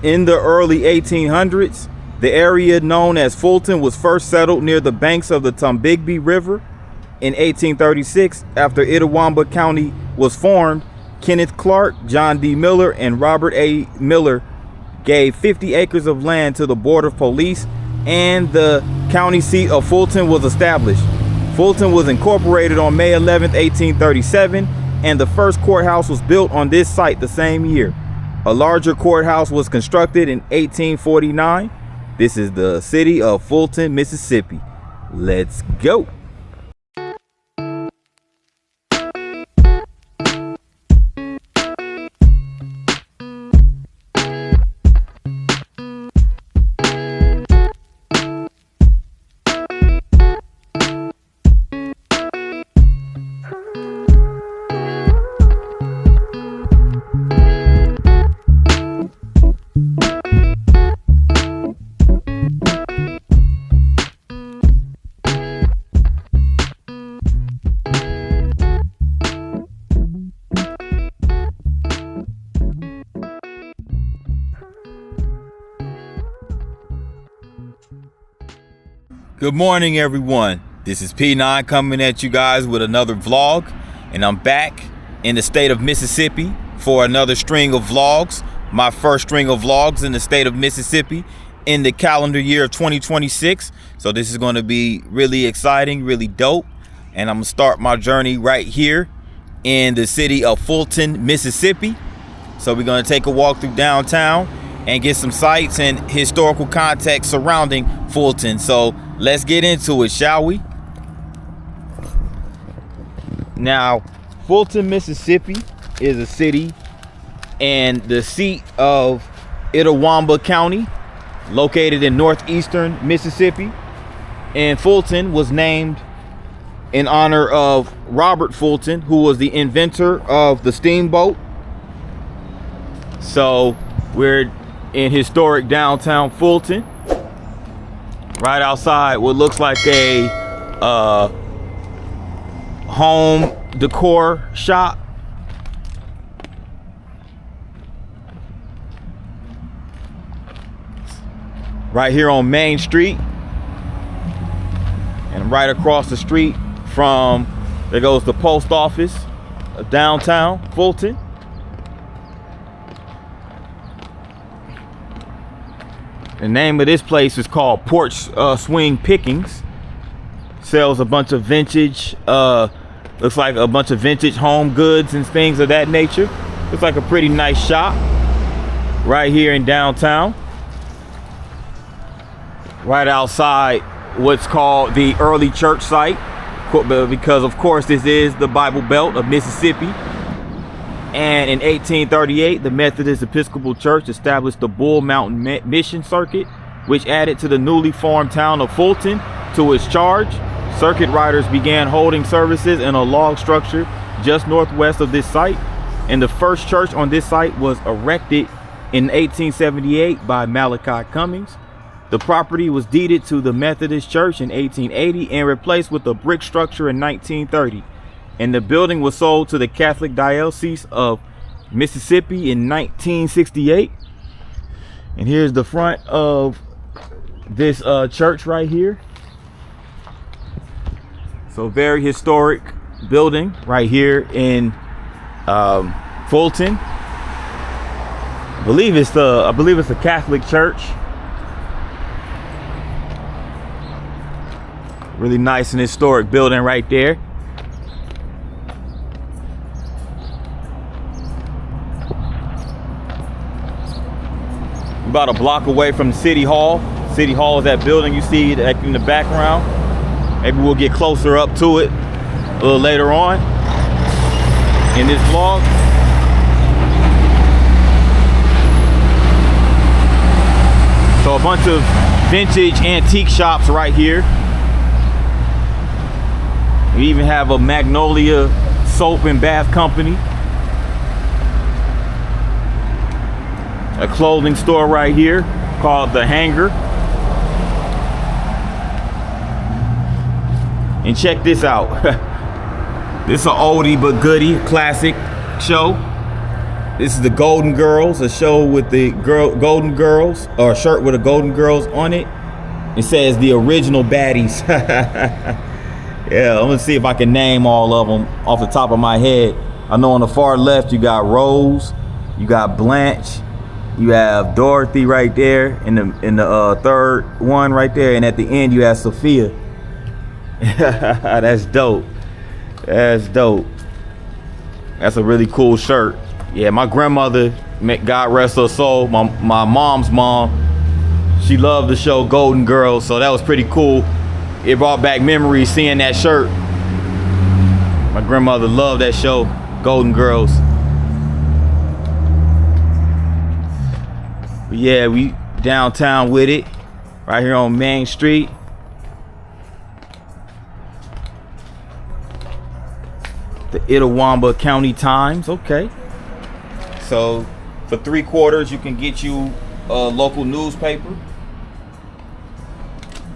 In the early 1800s, the area known as Fulton was first settled near the banks of the Tombigbee River. In 1836, after Itawamba County was formed, Kenneth Clark, John D. Miller, and Robert A. Miller gave 50 acres of land to the Board of Police, and the county seat of Fulton was established. Fulton was incorporated on May 11, 1837, and the first courthouse was built on this site the same year. A larger courthouse was constructed in 1849. This is the city of Fulton, Mississippi. Let's go. Good morning, everyone. This is P9 coming at you guys with another vlog, and I'm back in the state of Mississippi for another string of vlogs. My first string of vlogs in the state of Mississippi in the calendar year of 2026. So this is going to be really exciting, really dope, and I'm gonna start my journey right here in the city of Fulton, Mississippi. So we're going to take a walk through downtown and get some sights and historical context surrounding Fulton. So let's get into it, shall we? Now, Fulton, Mississippi is a city and the seat of Itawamba County, located in northeastern Mississippi. And Fulton was named in honor of Robert Fulton, who was the inventor of the steamboat. So we're in historic downtown Fulton, right outside what looks like a home decor shop. Right here on Main Street, and right across the street from there goes the post office of downtown Fulton. The name of this place is called Porch Swing Pickings. Sells a bunch of vintage, looks like a bunch of vintage home goods and things of that nature. Looks like a pretty nice shop right here in downtown. Right outside what's called the early church site, because of course this is the Bible Belt of Mississippi. And in 1838, the Methodist Episcopal Church established the Bull Mountain Mission Circuit, which added to the newly formed town of Fulton to its charge. Circuit riders began holding services in a log structure just northwest of this site. And the first church on this site was erected in 1878 by Malachi Cummings. The property was deeded to the Methodist Church in 1880 and replaced with a brick structure in 1930. And the building was sold to the Catholic Diocese of Mississippi in 1968. And here's the front of this church right here. So very historic building right here in Fulton. I believe it's a Catholic church. Really nice and historic building right there. About a block away from City Hall. City Hall is that building you see in the background. Maybe we'll get closer up to it a little later on in this vlog. So a bunch of vintage antique shops right here. We even have a Magnolia soap and bath company. A clothing store right here called The Hanger. And check this out. This is an oldie but goodie classic show. This is the Golden Girls, a show with the Golden Girls, or a shirt with the Golden Girls on it. It says the original baddies. Yeah, I'm gonna see if I can name all of them off the top of my head. I know on the far left you got Rose, you got Blanche, you have Dorothy right there in the third one right there, and at the end you have Sophia. That's dope. That's dope. That's a really cool shirt. Yeah, my grandmother, God rest her soul, my mom's mom, she loved the show Golden Girls, so that was pretty cool. It brought back memories seeing that shirt. My grandmother loved that show, Golden Girls. But yeah, we downtown with it, right here on Main Street. The Itawamba County Times, okay. So for $3 you can get you a local newspaper.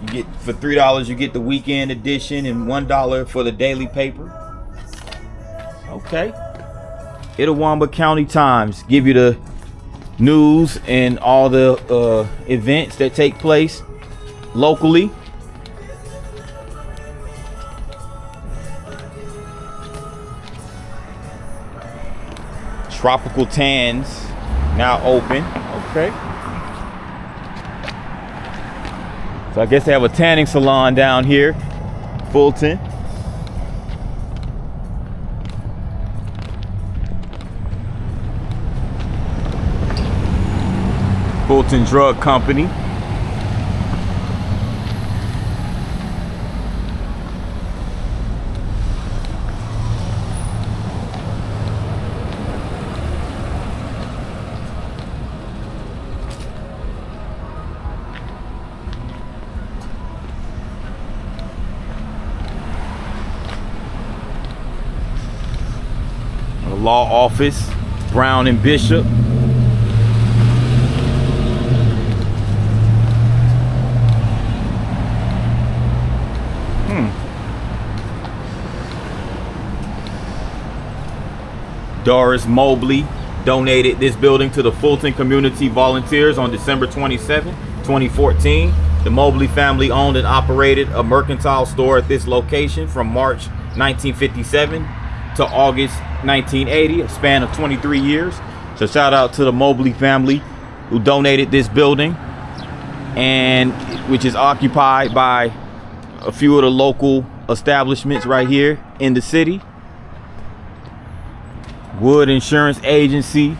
You get for $3 you get the weekend edition and $1 for the daily paper. Okay. Itawamba County Times give you the news and all the events that take place locally. Tropical Tans now open. Okay. So I guess they have a tanning salon down here, Fulton. Fulton Drug Company. Law office, Brown and Bishop. Doris Mobley donated this building to the Fulton Community Volunteers on December 27, 2014. The Mobley family owned and operated a mercantile store at this location from March 1957 to August 1980, a span of 23 years. So shout out to the Mobley family who donated this building, and which is occupied by a few of the local establishments right here in the city. Wood Insurance Agency,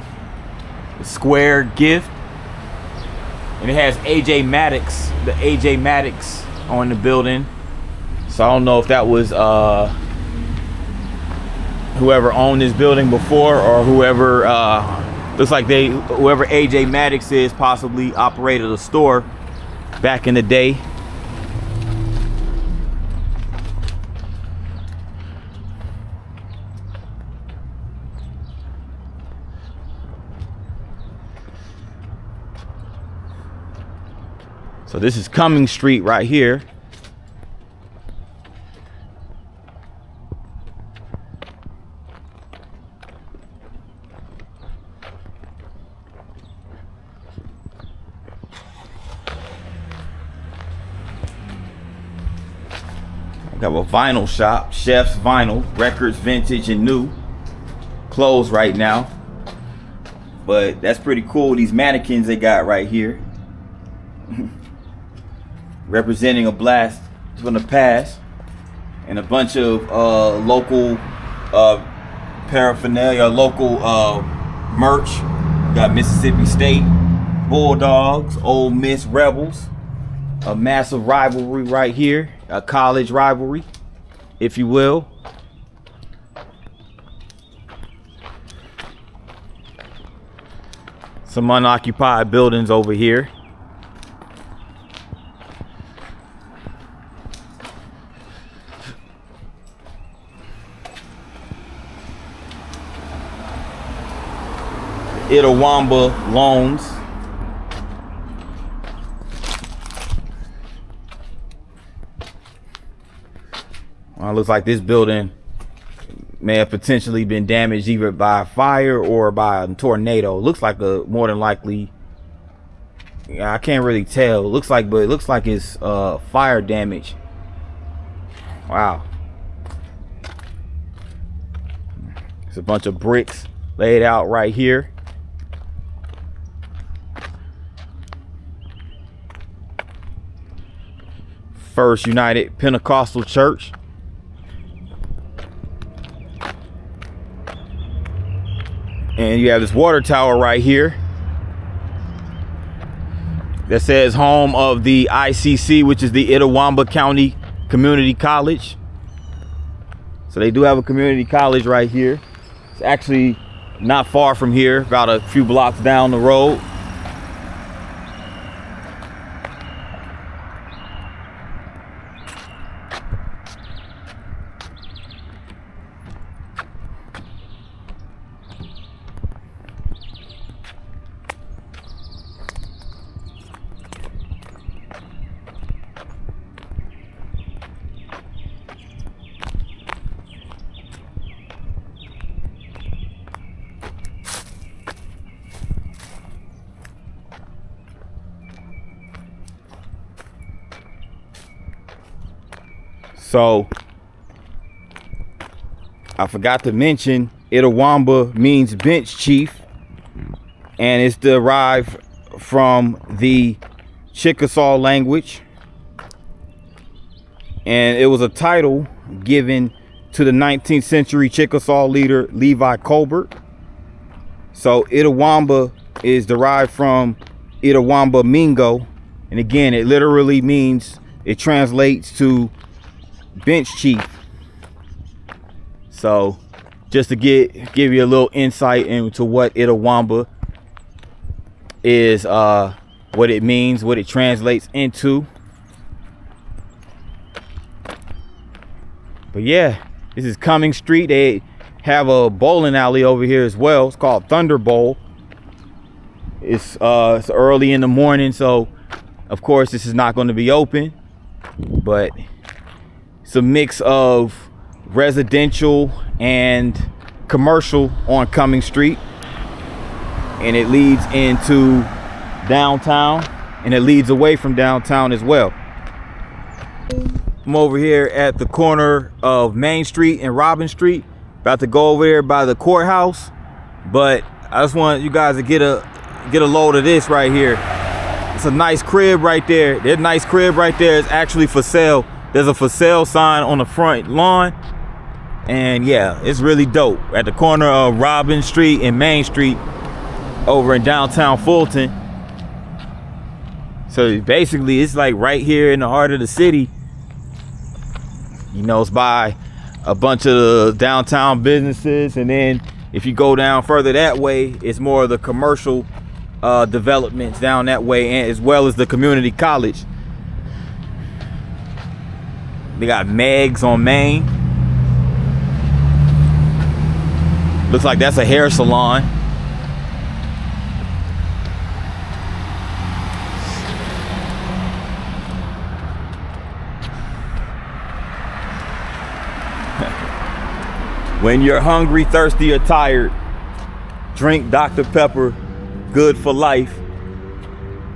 Square Gift, and it has AJ Maddox, the AJ Maddox on the building. So I don't know if that was whoever owned this building before, or whoever looks like whoever AJ Maddox is possibly operated a store back in the day. So this is Cumming Street right here. Got a vinyl shop, Chef's Vinyl, records, vintage and new. Closed right now, but that's pretty cool. These mannequins they got right here, representing a blast from the past, and a bunch of local paraphernalia, local merch. Got Mississippi State Bulldogs, Ole Miss Rebels, a massive rivalry right here, a college rivalry, if you will. Some unoccupied buildings over here. Itawamba Loans. Well, it looks like this building may have potentially been damaged either by a fire or by a tornado. Looks like a more than likely, I can't really tell. It looks like, but it looks like it's fire damage. Wow. It's a bunch of bricks laid out right here. First United Pentecostal Church. And you have this water tower right here that says home of the ICC, which is the Itawamba County Community College. So they do have a community college right here. It's actually not far from here, about a few blocks down the road. So I forgot to mention, Itawamba means bench chief, and it's derived from the Chickasaw language, and it was a title given to the 19th century Chickasaw leader Levi Colbert. So Itawamba is derived from Itawamba Mingo, and again, it literally means, it translates to bench chief. So just to give you a little insight into what Itawamba is, what it means, what it translates into. But yeah, this is Cumming Street. They have a bowling alley over here as well. It's called Thunder Bowl. It's early in the morning, so of course this is not going to be open, but it's a mix of residential and commercial on Cumming Street, and it leads into downtown, and it leads away from downtown as well. I'm over here at the corner of Main Street and Robin Street, about to go over there by the courthouse, but I just want you guys to get a load of this right here. It's a nice crib right there. That nice crib right there is actually for sale. There's a for sale sign on the front lawn, and yeah, it's really dope. At the corner of Robin Street and Main Street over in downtown Fulton. So basically it's like right here in the heart of the city. You know, it's by a bunch of the downtown businesses, and then if you go down further that way, it's more of the commercial developments down that way, and as well as the community college. They got Meg's on Main. Looks like that's a hair salon. When you're hungry, thirsty, or tired, drink Dr. Pepper, good for life.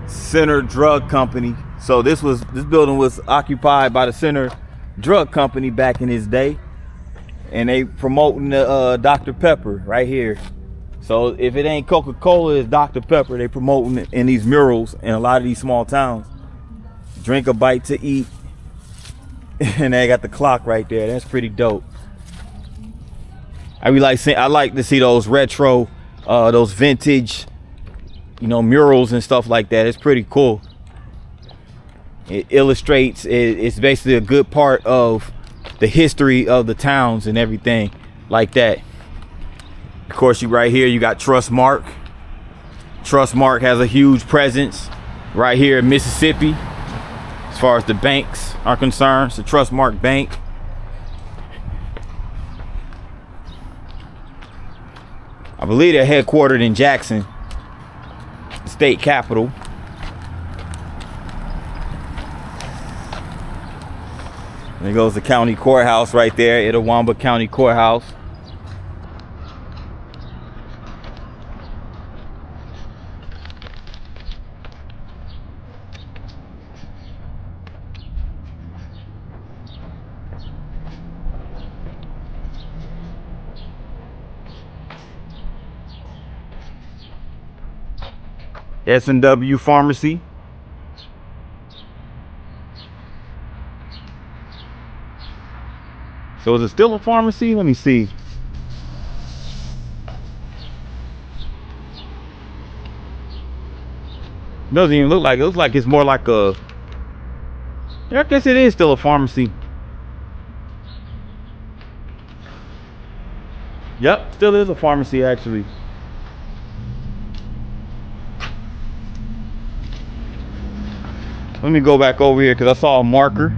Center Drug Company. So this building was occupied by the Center Drug Company back in his day, and they promoting the Dr. Pepper right here. So if it ain't Coca-Cola, it's Dr. Pepper. They promoting it in these murals in a lot of these small towns. Drink a bite to eat, and they got the clock right there. That's pretty dope. I like to see those retro, those vintage, you know, murals and stuff like that. It's pretty cool. It illustrates, it's basically a good part of the history of the towns and everything like that. Of course, right here you got Trustmark. Trustmark has a huge presence right here in Mississippi as far as the banks are concerned. It's the Trustmark Bank. I believe they're headquartered in Jackson, the state capital. There goes the county courthouse right there, Itawamba County Courthouse. S&W Pharmacy. So is it still a pharmacy? Let me see. Doesn't even look like it. Looks like it's more like a, I guess it is still a pharmacy. Yep, still is a pharmacy actually. Let me go back over here because I saw a marker.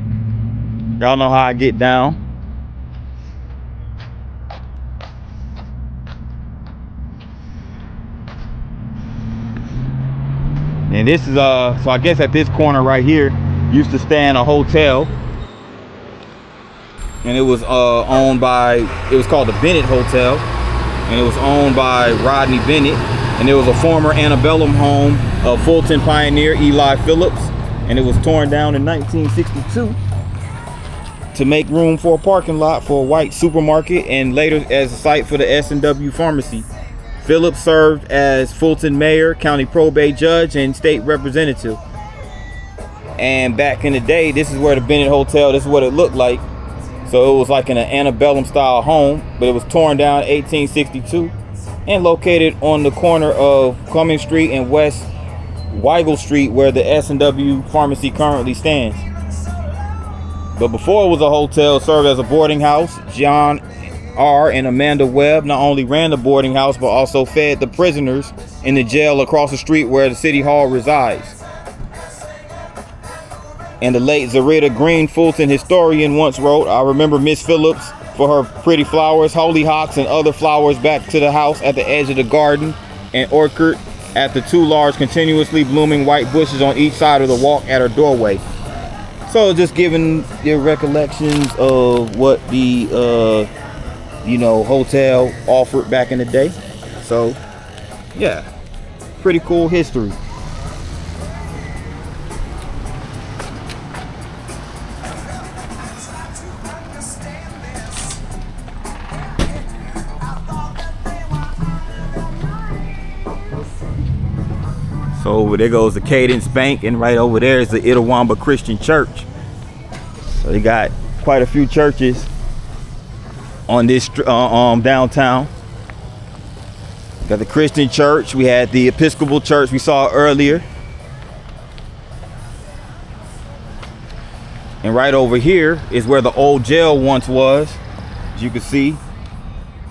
Y'all know how I get down. And this is so I guess at this corner right here used to stand a hotel, and it was owned by, it was called the Bennett Hotel, and it was owned by Rodney Bennett, and it was a former antebellum home of Fulton pioneer Eli Phillips, and it was torn down in 1962 to make room for a parking lot for a white supermarket, and later as a site for the S&W Pharmacy. Phillips served as Fulton mayor, county probate judge, and state representative. And back in the day, this is where the Bennett Hotel, this is what it looked like. So it was like in an antebellum style home, but it was torn down in 1862 and located on the corner of Cummings Street and West Weigel Street, where the S&W Pharmacy currently stands. But before it was a hotel, it served as a boarding house. John R. and Amanda Webb not only ran the boarding house, but also fed the prisoners in the jail across the street where the city hall resides. And the late Zarita Green, Fulton historian, once wrote, "I remember Miss Phillips for her pretty flowers, hollyhocks, and other flowers back to the house at the edge of the garden and orchard at the two large continuously blooming white bushes on each side of the walk at her doorway." So just giving your recollections of what the hotel offered back in the day. So yeah, pretty cool history. So over there goes the Cadence Bank, and right over there is the Itawamba Christian Church. So they got quite a few churches on this downtown. Got the Christian Church. We had the Episcopal Church we saw earlier. And right over here is where the old jail once was. As you can see,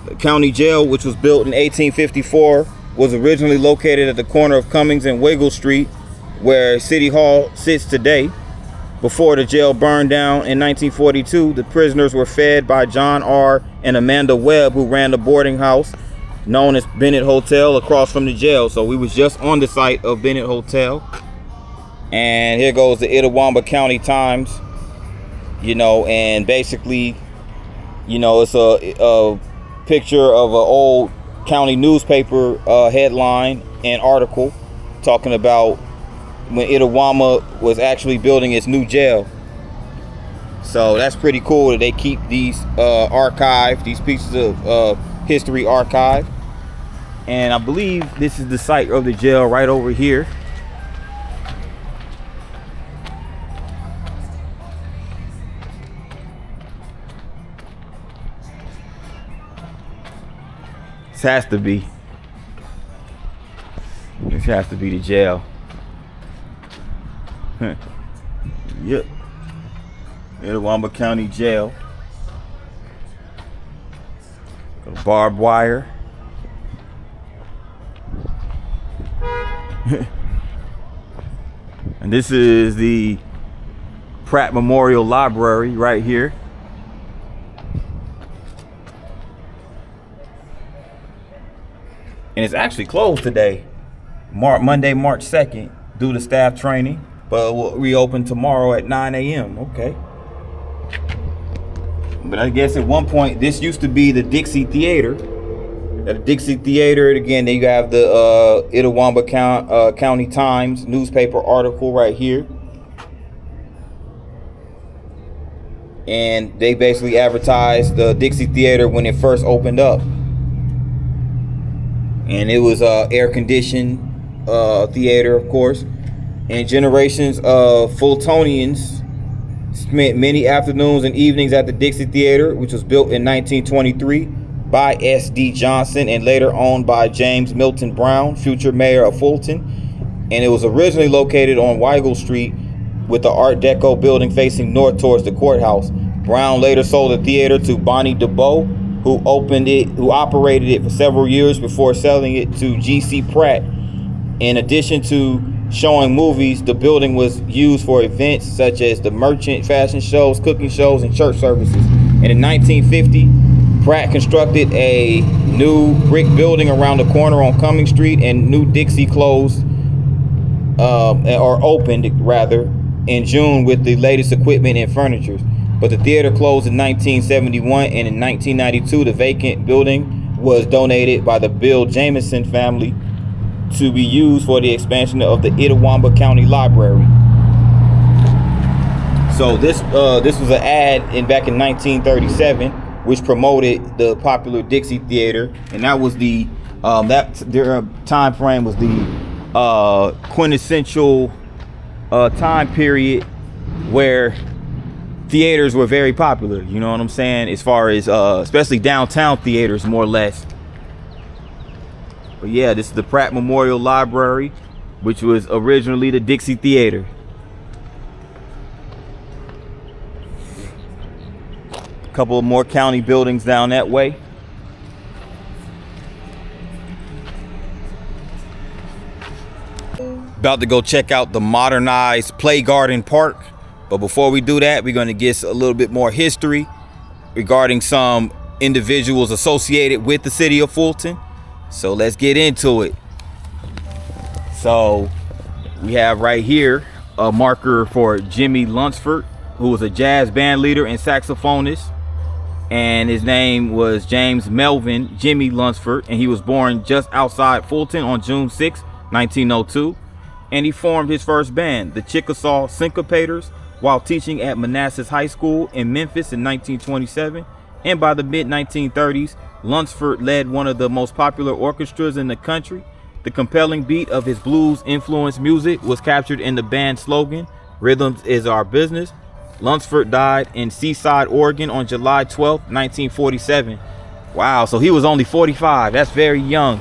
the county jail, which was built in 1854, was originally located at the corner of Cummings and Weigel Street, where City Hall sits today. Before the jail burned down in 1942, the prisoners were fed by John R. and Amanda Webb, who ran the boarding house known as Bennett Hotel across from the jail. So we was just on the site of Bennett Hotel. And here goes the Itawamba County Times, and basically, it's a picture of an old county newspaper headline and article talking about when Itawamba was actually building its new jail. So that's pretty cool that they keep these archived, these pieces of history archived. And I believe this is the site of the jail right over here. This has to be. This has to be the jail. Yep. Itawamba County Jail. Got barbed wire. And this is the Pratt Memorial Library right here. And it's actually closed today, Monday, March 2nd, due to staff training, but it will reopen tomorrow at 9 a.m. Okay. But I guess at one point, this used to be the Dixie Theater. At the Dixie Theater, again, then you have the Itawamba County Times newspaper article right here. And they basically advertised the Dixie Theater when it first opened up. And it was air conditioned, theater, of course. And generations of Fultonians spent many afternoons and evenings at the Dixie Theater, which was built in 1923 by S.D. Johnson and later owned by James Milton Brown, future mayor of Fulton. And it was originally located on Weigel Street with the Art Deco building facing north towards the courthouse. Brown later sold the theater to Bonnie DeBow, who operated it for several years before selling it to G.C. Pratt. In addition to showing movies, the building was used for events such as the merchant fashion shows, cooking shows, and church services. And in 1950, Pratt constructed a new brick building around the corner on Cumming Street, and New Dixie opened in June with the latest equipment and furniture. But the theater closed in 1971, and in 1992, the vacant building was donated by the Bill Jamison family to be used for the expansion of the Itawamba County Library. So this was an ad back in 1937, which promoted the popular Dixie Theater, and that was their time frame was the quintessential time period where theaters were very popular. You know what I'm saying? As far as especially downtown theaters, more or less. But yeah, this is the Pratt Memorial Library, which was originally the Dixie Theater. A couple of more county buildings down that way. About to go check out the modernized Play Garden Park. But before we do that, we're going to get a little bit more history regarding some individuals associated with the city of Fulton. So let's get into it. So we have right here a marker for Jimmy Lunsford, who was a jazz band leader and saxophonist. And his name was James Melvin Jimmy Lunsford, and he was born just outside Fulton on June 6, 1902. And he formed his first band, the Chickasaw Syncopators, while teaching at Manassas High School in Memphis in 1927. And by the mid-1930s, Lunsford led one of the most popular orchestras in the country. The compelling beat of his blues-influenced music was captured in the band's slogan, "Rhythms is our business." Lunsford died in Seaside, Oregon on July 12, 1947. Wow, so he was only 45. That's very young.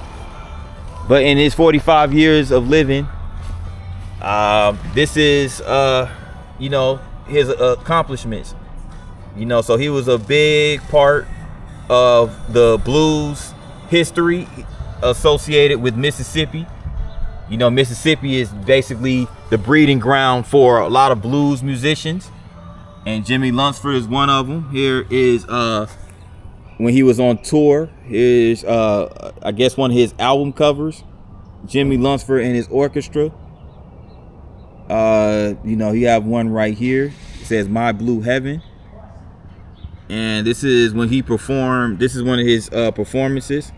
But in his 45 years of living, this is, his accomplishments. So he was a big part of the blues history associated with Mississippi. Mississippi is basically the breeding ground for a lot of blues musicians, and Jimmy Lunsford is one of them. Here is when he was on tour. Here's I guess one of his album covers, Jimmy Lunsford and his orchestra. You have one right here. It says "My Blue Heaven." And this is when he performed. This is one of his performances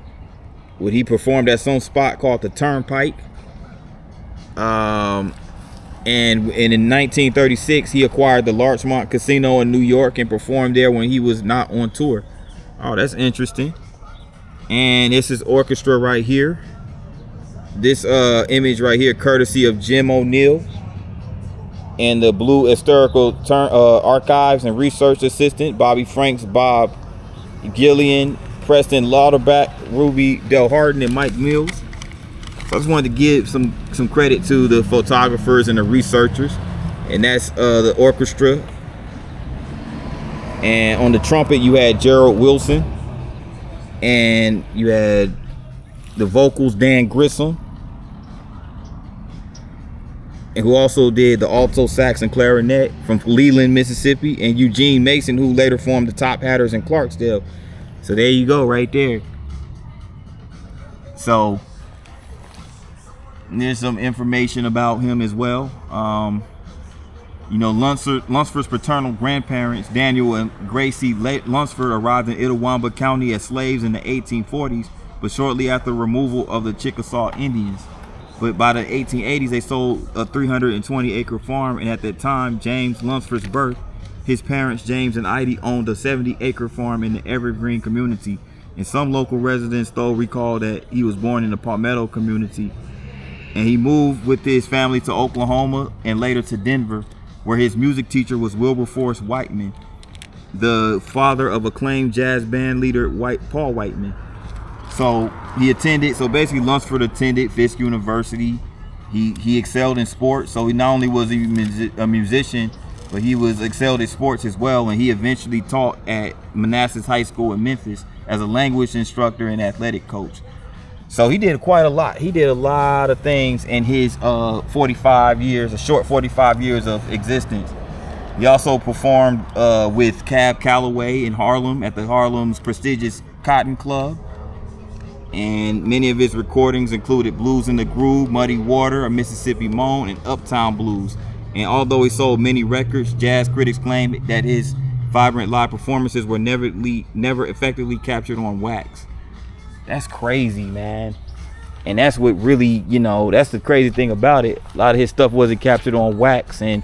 when he performed at some spot called the Turnpike. And in 1936 he acquired the Larchmont Casino in New York and performed there when he was not on tour. Oh, that's interesting. And this is orchestra right here. This image right here, courtesy of Jim O'Neill and the Blue Historical Archives and Research Assistant, Bobby Franks, Bob Gillian, Preston Lauterbach, Ruby Del Hardin, and Mike Mills. So I just wanted to give some credit to the photographers and the researchers. And that's the orchestra. And on the trumpet, you had Gerald Wilson. And you had the vocals, Dan Grissom, and who also did the alto sax and clarinet from Leland, Mississippi, and Eugene Mason, who later formed the Top Hatters in Clarksdale. So there you go, right there. So there's some information about him as well. Lunsford's paternal grandparents, Daniel and Gracie Lunsford, arrived in Itawamba County as slaves in the 1840s, but shortly after the removal of the Chickasaw Indians. But by the 1880s, they sold a 320-acre farm, and at that time, James Lunsford's birth, his parents, James and Idie, owned a 70-acre farm in the Evergreen community. And some local residents, though, recall that he was born in the Palmetto community. And he moved with his family to Oklahoma and later to Denver, where his music teacher was Wilberforce Whiteman, the father of acclaimed jazz band leader Paul Whiteman. So basically Lunsford attended Fisk University. He excelled in sports, so he not only was a musician, but he was excelled at sports as well, and he eventually taught at Manassas High School in Memphis as a language instructor and athletic coach. So he did quite a lot. He did a lot of things in his 45 years, a short 45 years of existence. He also performed with Cab Calloway in Harlem at the Harlem's prestigious Cotton Club. And many of his recordings included Blues in the Groove, Muddy Water, A Mississippi Moan, and Uptown Blues. And although he sold many records, jazz critics claim that his vibrant live performances were never effectively captured on wax. That's crazy, man. And that's what really, that's the crazy thing about it. A lot of his stuff wasn't captured on wax, and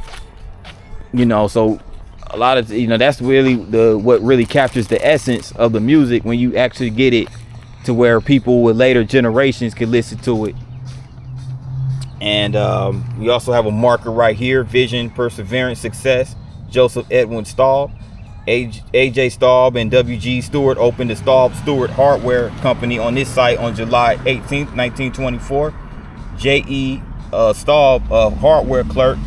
so a lot of that's really what really captures the essence of the music, when you actually get it to where people with later generations could listen to it. And we also have a marker right here: vision, perseverance, success. Joseph Edwin Staub. A.J. Staub and W.G. Stewart opened the Staub Stewart Hardware Company on this site on July 18th, 1924. J.E. Staub, a hardware clerk,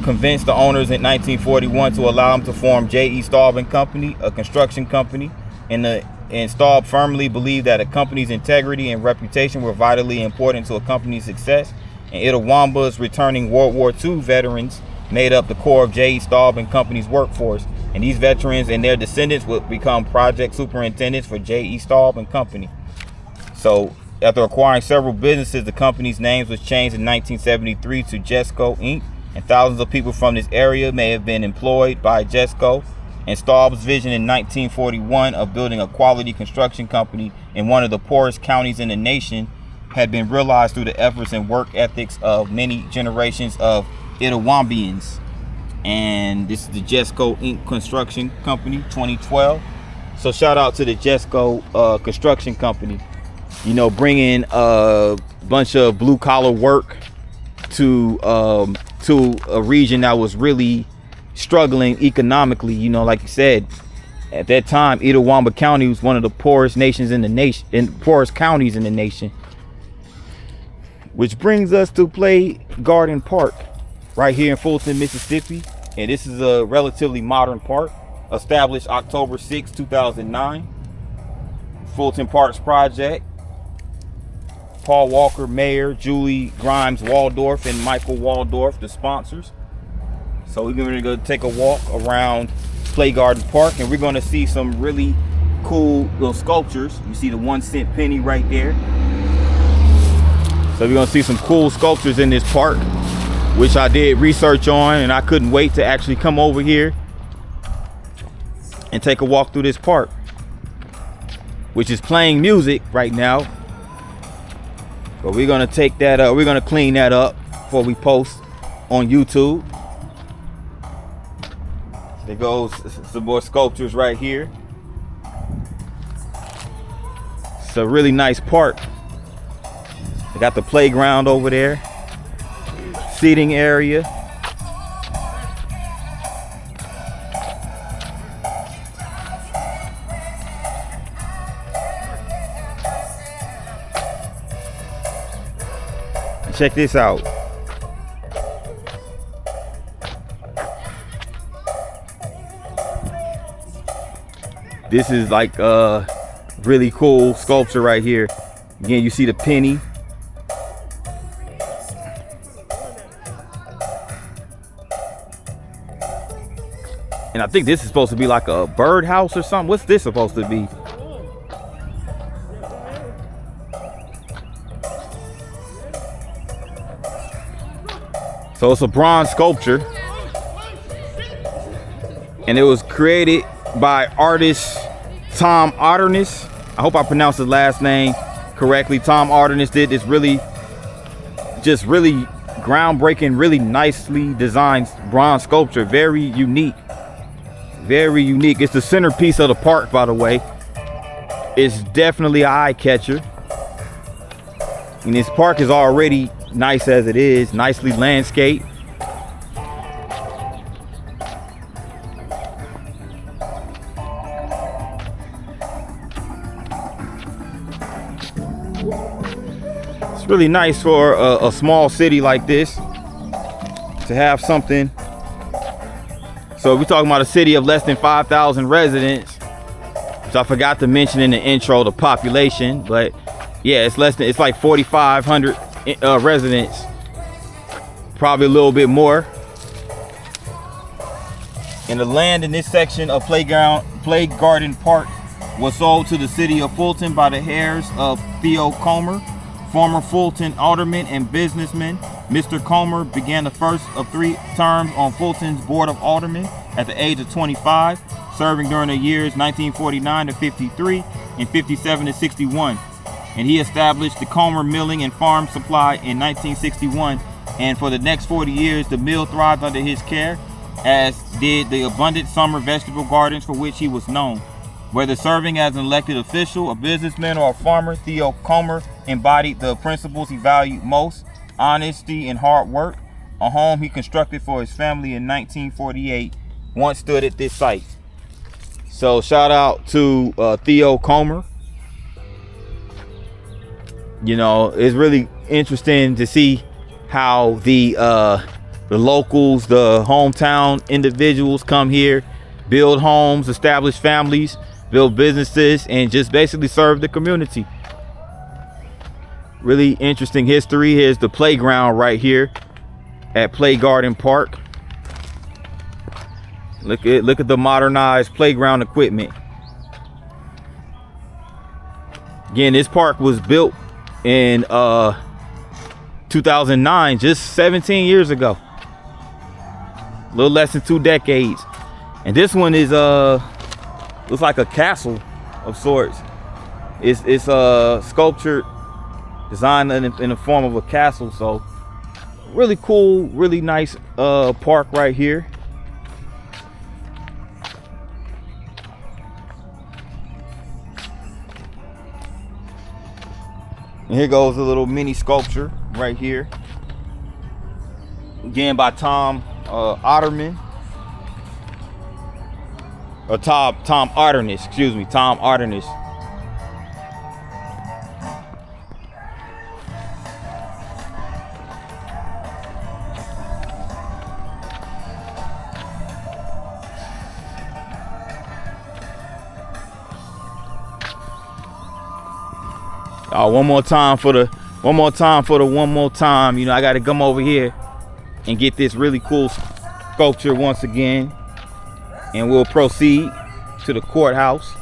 convinced the owners in 1941 to allow him to form J.E. Staub and Company, a construction company. And Staub firmly believed that a company's integrity and reputation were vitally important to a company's success. And Itawamba's returning World War II veterans made up the core of J.E. Staub and Company's workforce. And these veterans and their descendants would become project superintendents for J.E. Staub and Company. So after acquiring several businesses, the company's name was changed in 1973 to Jesco Inc. And thousands of people from this area may have been employed by Jesco. And Staub's vision in 1941 of building a quality construction company in one of the poorest counties in the nation had been realized through the efforts and work ethics of many generations of Itawambians. And this is the Jesco Inc. Construction Company, 2012. So shout out to the Jesco Construction Company, bringing a bunch of blue collar work to a region that was really struggling economically. Like you said, at that time, Itawamba County was one of the poorest nations in the nation, poorest counties in the nation. Which brings us to Play Garden Park, right here in Fulton, Mississippi. And this is a relatively modern park, established October 6, 2009. Fulton Parks Project. Paul Walker, Mayor, Julie Grimes Waldorf, and Michael Waldorf, the sponsors. So we're going to go take a walk around Play Garden Park, and we're going to see some really cool little sculptures. You see the 1 cent penny right there. So we're going to see some cool sculptures in this park, which I did research on, and I couldn't wait to actually come over here and take a walk through this park, which is playing music right now. But we're going to take that we're going to clean that up before we post on YouTube. There goes some more sculptures right here. It's a really nice park. They got the playground over there, seating area. And check this out. This is like a really cool sculpture right here. Again, you see the penny. And I think this is supposed to be like a birdhouse or something. What's this supposed to be? So it's a bronze sculpture. And it was created by artist Tom Otterness. I hope I pronounced his last name correctly. Tom Otterness did this really groundbreaking, really nicely designed bronze sculpture. Very unique. Very unique. It's the centerpiece of the park, by the way. It's definitely an eye catcher. And this park is already nice as it is, nicely landscaped. It's really nice for a small city like this to have something. So we're talking about a city of less than 5,000 residents. So I forgot to mention in the intro the population, but yeah, it's like 4,500 residents, probably a little bit more. And the land in this section of Play Garden Park was sold to the city of Fulton by the heirs of Theo Comer, former Fulton alderman and businessman. Mr. Comer began the first of 3 terms on Fulton's Board of Aldermen at the age of 25, serving during the years 1949 to 53 and 57 to 61. And he established the Comer Milling and Farm Supply in 1961. And for the next 40 years, the mill thrived under his care, as did the abundant summer vegetable gardens for which he was known. Whether serving as an elected official, a businessman, or a farmer, Theo Comer embodied the principles he valued most: honesty and hard work. A home he constructed for his family in 1948 once stood at this site. So shout out to Theo Comer. You know, it's really interesting to see how the locals, the hometown individuals come here, build homes, establish families, build businesses, and just basically serve the community. Really interesting history. Here's the playground right here at Play Garden Park. Look at the modernized playground equipment. Again, this park was built in 2009, just 17 years ago. A little less than 2 decades. And this one is looks like a castle of sorts. It's sculptured, designed in the form of a castle. So really cool, really nice park right here. And here goes a little mini sculpture right here, again by Tom Otterman, or Tom Arternis, excuse me, Tom Arternis. One more time for the one more time. You know, I got to come over here and get this really cool sculpture once again, and we'll proceed to the courthouse.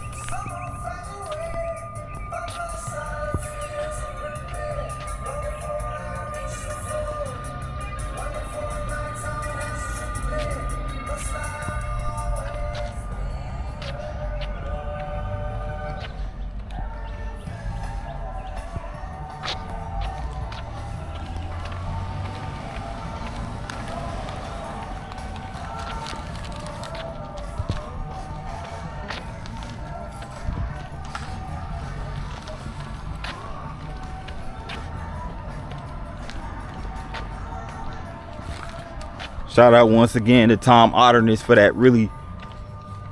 Shout out once again to Tom Otternis for that really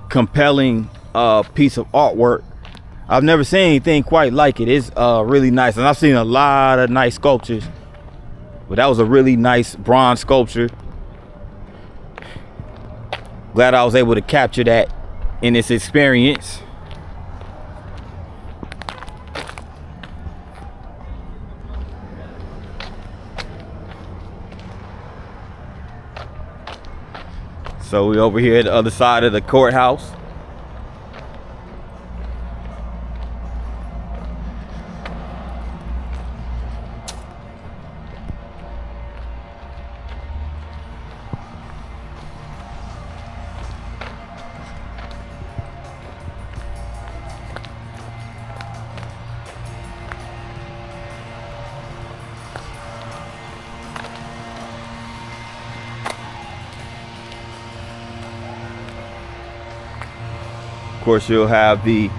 compelling piece of artwork. I've never seen anything quite like it. It's really nice, and I've seen a lot of nice sculptures, but that was a really nice bronze sculpture. Glad I was able to capture that in this experience. So we're over here at the other side of the courthouse. Of course, you'll have the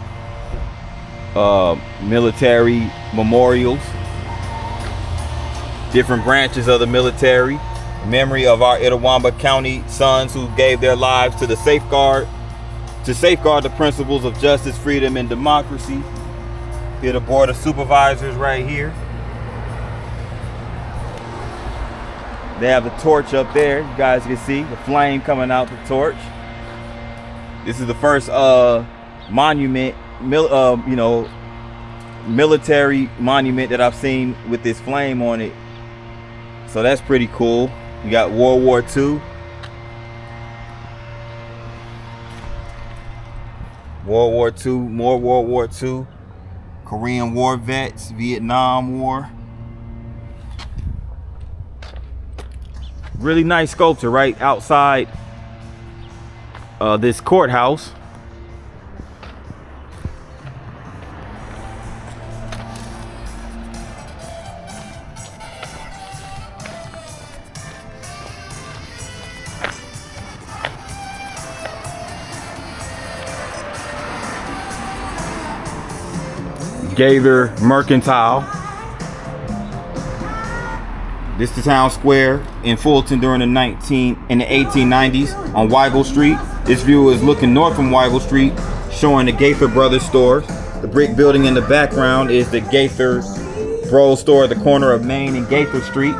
military memorials. different branches of the military. In memory of our Itawamba County sons who gave their lives to safeguard the principles of justice, freedom, and democracy. Here the board of supervisors right here. They have the torch up there. You guys can see the flame coming out the torch. This is the first monument, military monument that I've seen with this flame on it. So that's pretty cool. You got World War II. World War II, more World War II. Korean War vets, Vietnam War. Really nice sculpture right outside this courthouse. Gaither Mercantile. This is the town square in Fulton during the 1890s on Weigel Street. This view is looking north from Weigel Street, showing the Gaither Brothers stores. The brick building in the background is the Gaither Bros store at the corner of Main and Gaither Street,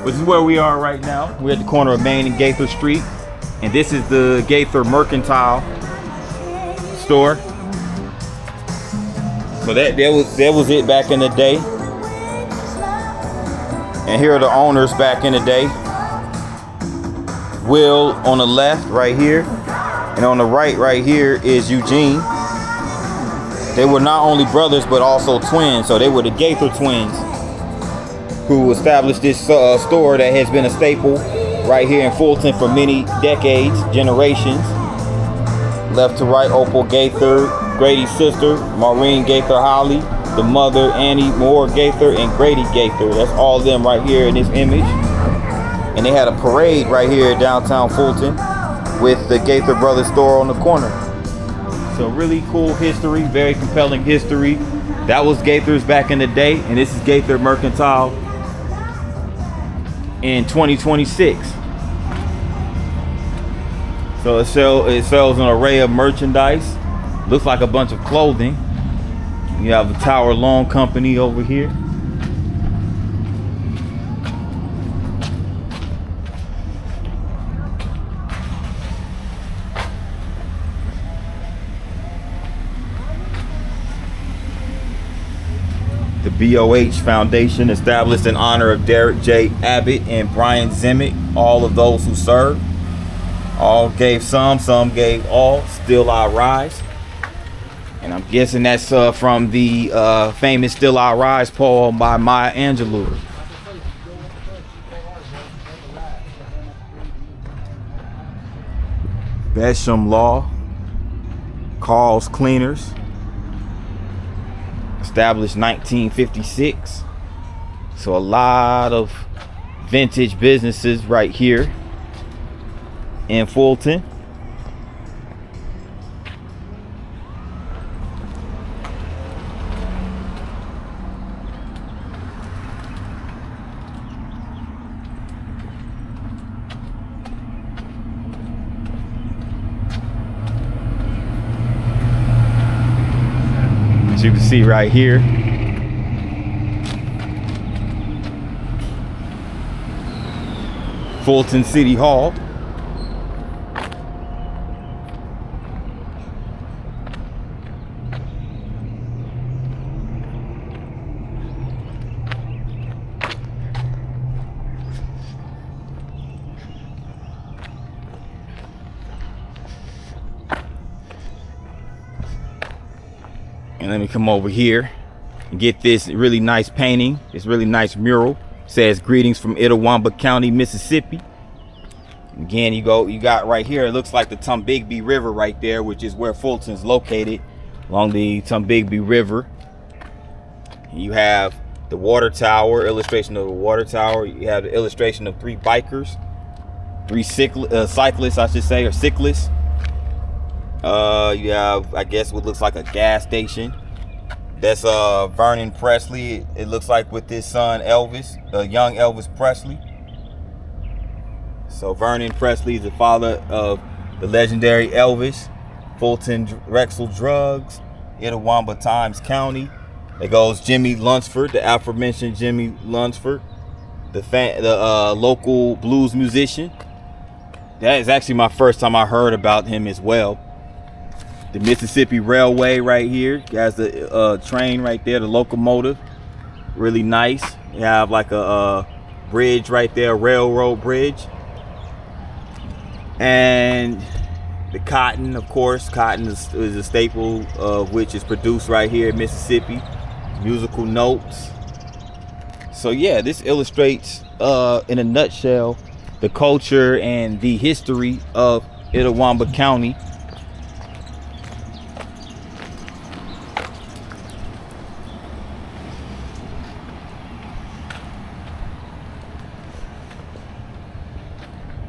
which is where we are right now. We're at the corner of Main and Gaither Street, and this is the Gaither Mercantile store. So that was it back in the day. And here are the owners back in the day. Will on the left right here, and on the right here is Eugene. They were not only brothers but also twins, so they were the Gaither twins who established this store that has been a staple right here in Fulton for many decades, generations. Left to right, Opal Gaither, Grady's sister, Maureen Gaither Holly, the mother, Annie Moore Gaither, and Grady Gaither. That's all of them right here in this image. And they had a parade right here in downtown Fulton with the Gaither Brothers store on the corner. So really cool history, very compelling history. That was Gaither's back in the day, and this is Gaither Mercantile in 2026. So it sells an array of merchandise. Looks like a bunch of clothing. You have the Tower Loan Company over here. The BOH Foundation, established in honor of Derek J. Abbott and Brian Zimmick, all of those who served. All gave some gave all. Still I Rise. And I'm guessing that's from the famous Still I Rise poem by Maya Angelou. Besham Law, Carl's Cleaners, established 1956. So a lot of vintage businesses right here in Fulton. As you can see right here, Fulton City Hall. And let me come over here and get this really nice painting. This really nice mural. It says "Greetings from Itawamba County, Mississippi." Again, you got right here, it looks like the Tombigbee River right there, which is where Fulton's located, along the Tombigbee River. You have the water tower, illustration of the water tower. You have the illustration of three bikers, three cyclists, I should say, or cyclists. You have, I guess, what looks like a gas station That's Vernon Presley. It looks like with his son Elvis, young Elvis Presley. So Vernon Presley is the father of the legendary Elvis. Fulton, Drexel Drugs, Itawamba Times County. There goes Jimmy Lunsford, the aforementioned Jimmy Lunsford, the local blues musician. That is actually my first time I heard about him as well. The Mississippi Railway right here has the train right there, the locomotive, really nice. You have like a bridge right there, a railroad bridge. And the cotton, of course, cotton is a staple of which is produced right here in Mississippi. Musical notes. So yeah, this illustrates in a nutshell the culture and the history of Itawamba County.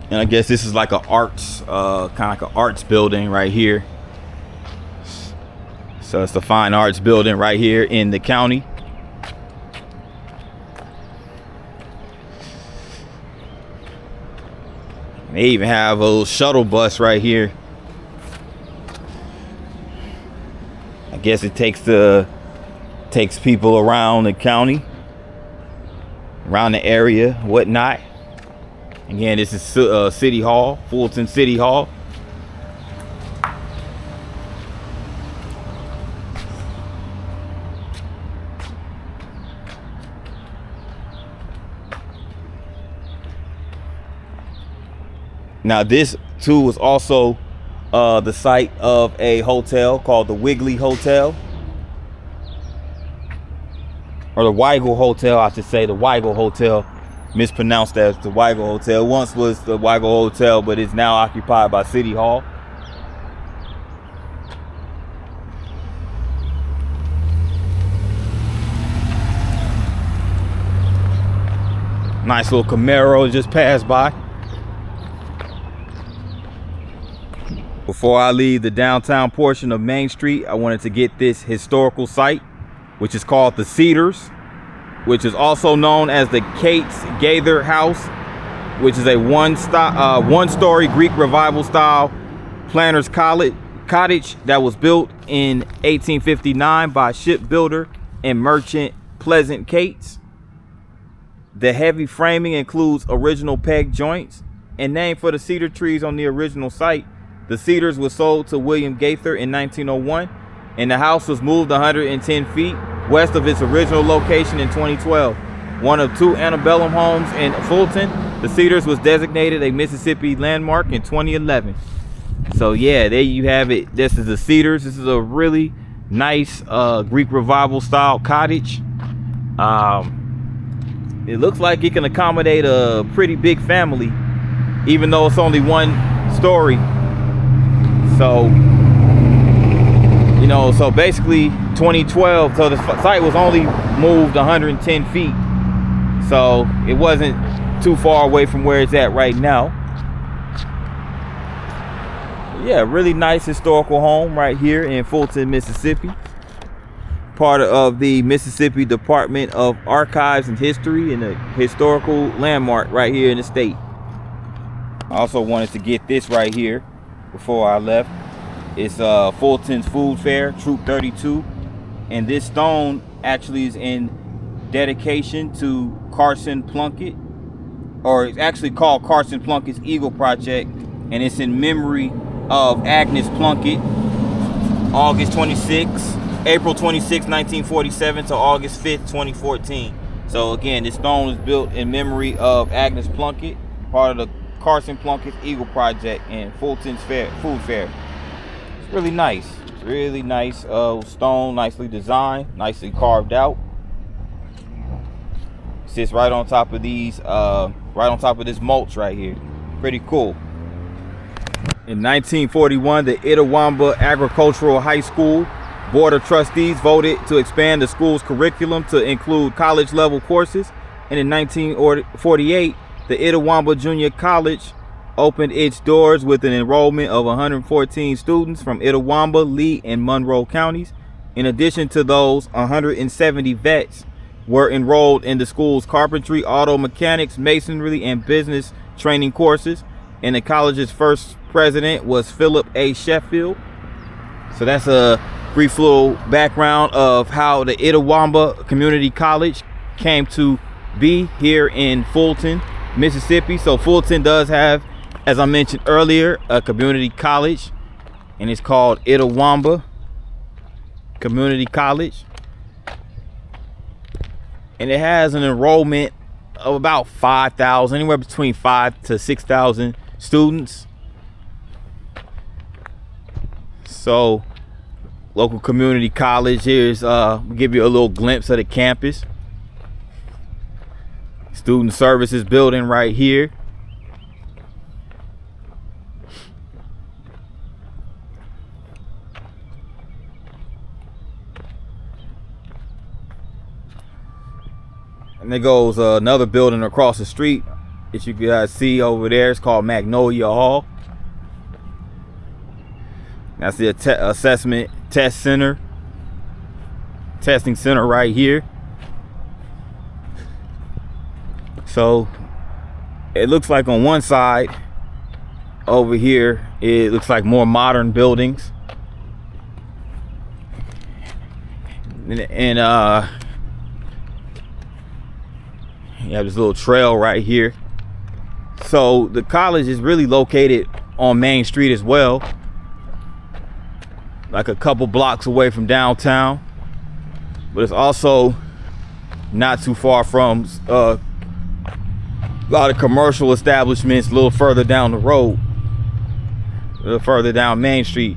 And I guess this is like an arts, kind of like an arts building right here. So it's the fine arts building right here in the county. They even have a little shuttle bus right here. I guess it takes people around the county, around the area, whatnot. Again, this is City Hall, Fulton City Hall. Now this too was also the site of a hotel called the Wigley Hotel. Or the Weigel Hotel, I should say, the Weigel Hotel. Mispronounced as the Weigel Hotel. Once was the Weigel Hotel, but it's now occupied by City Hall. Nice little Camaro just passed by. Before I leave the downtown portion of Main Street, I wanted to get this historical site, which is called the Cedars, which is also known as the Kate's Gaither House, which is a one-story Greek Revival style planter's cottage that was built in 1859 by shipbuilder and merchant Pleasant Cates. The heavy framing includes original peg joints and named for the cedar trees on the original site. The Cedars was sold to William Gaither in 1901, and the house was moved 110 feet west of its original location in 2012. One of two antebellum homes in Fulton, the Cedars was designated a Mississippi landmark in 2011. So yeah, there you have it. This is the Cedars. This is a really nice Greek Revival style cottage. It looks like it can accommodate a pretty big family, even though it's only one story. So, you know, so basically 2012, so the site was only moved 110 feet. So it wasn't too far away from where it's at right now. Yeah, really nice historical home right here in Fulton, Mississippi. Part of the Mississippi Department of Archives and History, and a historical landmark right here in the state. I also wanted to get this right here before I left. It's Fulton's Food Fair, Troop 32. And this stone actually is in dedication to Carson Plunkett, or it's actually called Carson Plunkett's Eagle Project, and it's in memory of Agnes Plunkett. April 26, 1947 to August 5th, 2014. So again, this stone was built in memory of Agnes Plunkett, part of the Carson Plunkett's Eagle Project and Fulton's Food Fair. It's really nice. Really nice stone, nicely designed, nicely carved out. Sits right on top of these, right on top of this mulch right here. Pretty cool. In 1941, the Itawamba Agricultural High School Board of Trustees voted to expand the school's curriculum to include college-level courses. And in 1948, the Itawamba Junior College opened its doors with an enrollment of 114 students from Itawamba, Lee, and Monroe counties. In addition to those, 170 vets were enrolled in the school's carpentry, auto mechanics, masonry, and business training courses. And the college's first president was Philip A. Sheffield. So that's a brief little background of how the Itawamba Community College came to be here in Fulton, Mississippi. So Fulton does have, as I mentioned earlier, a community college, and it's called Itawamba Community College. And it has an enrollment of about 5,000, anywhere between 5,000 to 6,000 students. So local community college. Here's give you a little glimpse of the campus. Student services building right here. And there goes another building across the street that you guys see over there. It's called Magnolia Hall. That's the assessment test center, testing center right here. So it looks like on one side over here, it looks like more modern buildings. And you have this little trail right here. So the college is really located on Main Street as well, like a couple blocks away from downtown, but it's also not too far from a lot of commercial establishments a little further down the road, a little further down Main Street.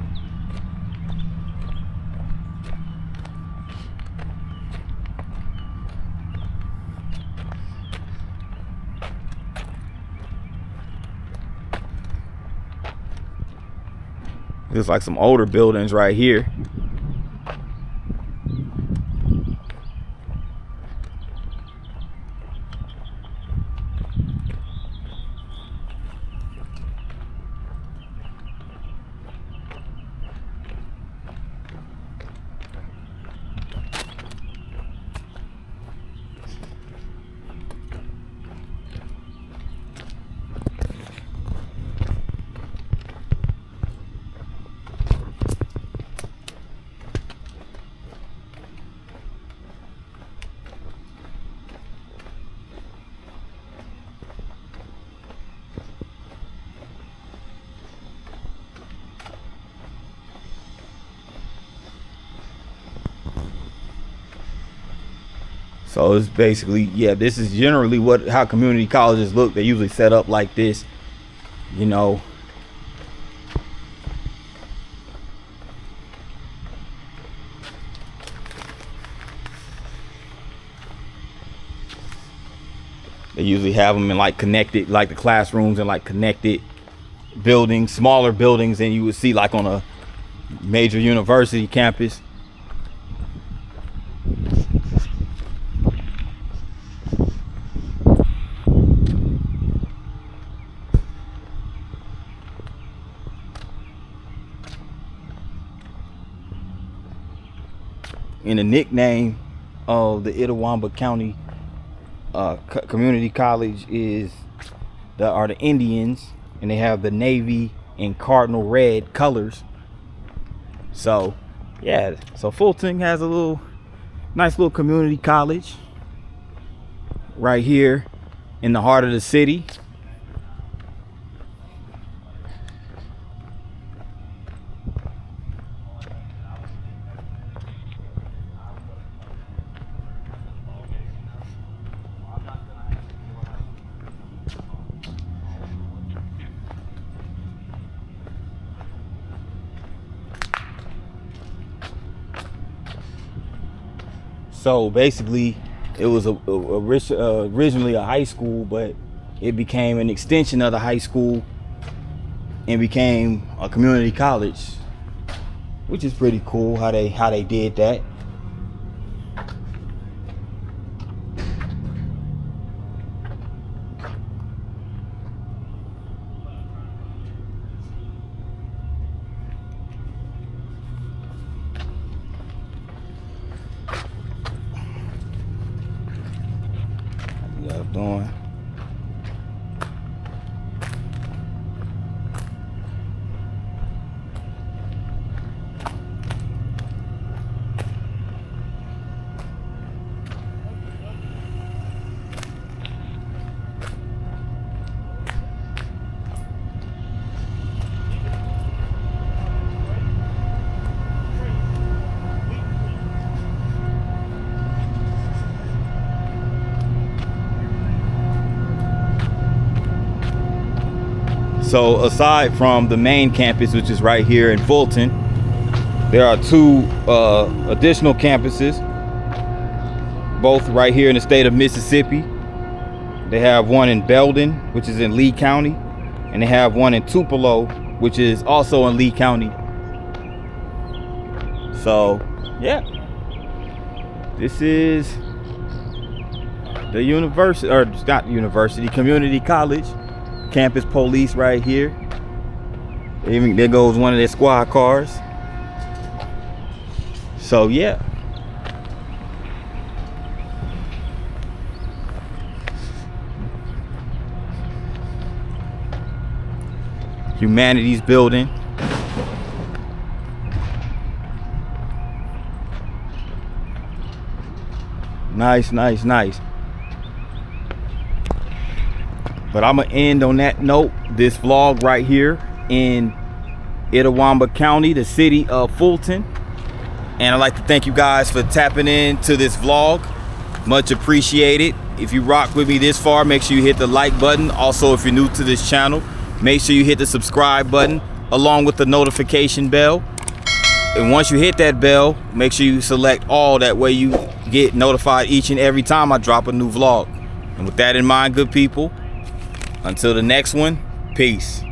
There's like some older buildings right here. So it's basically, yeah, this is generally how community colleges look. They usually set up like this, you know. They usually have them in like connected, like the classrooms and like connected buildings, smaller buildings than you would see like on a major university campus. And the nickname of the Itawamba County Community College are the Indians, and they have the navy and cardinal red colors. So yeah, so Fulton has a nice little community college right here in the heart of the city. So basically, it was originally a high school, but it became an extension of the high school and became a community college, which is pretty cool how they did that. So aside from the main campus, which is right here in Fulton, there are two additional campuses, both right here in the state of Mississippi. They have one in Belden, which is in Lee County, and they have one in Tupelo, which is also in Lee County. So yeah, this is the university, or it's not university, community college campus police right here. Even there goes one of their squad cars. So yeah, humanities building. Nice, nice, nice. But I'm gonna end on that note, this vlog right here in Itawamba County, the city of Fulton. And I'd like to thank you guys for tapping into this vlog. Much appreciated. If you rock with me this far, make sure you hit the like button. Also, if you're new to this channel, make sure you hit the subscribe button along with the notification bell. And once you hit that bell, make sure you select all. That way you get notified each and every time I drop a new vlog. And with that in mind, good people, until the next one, peace.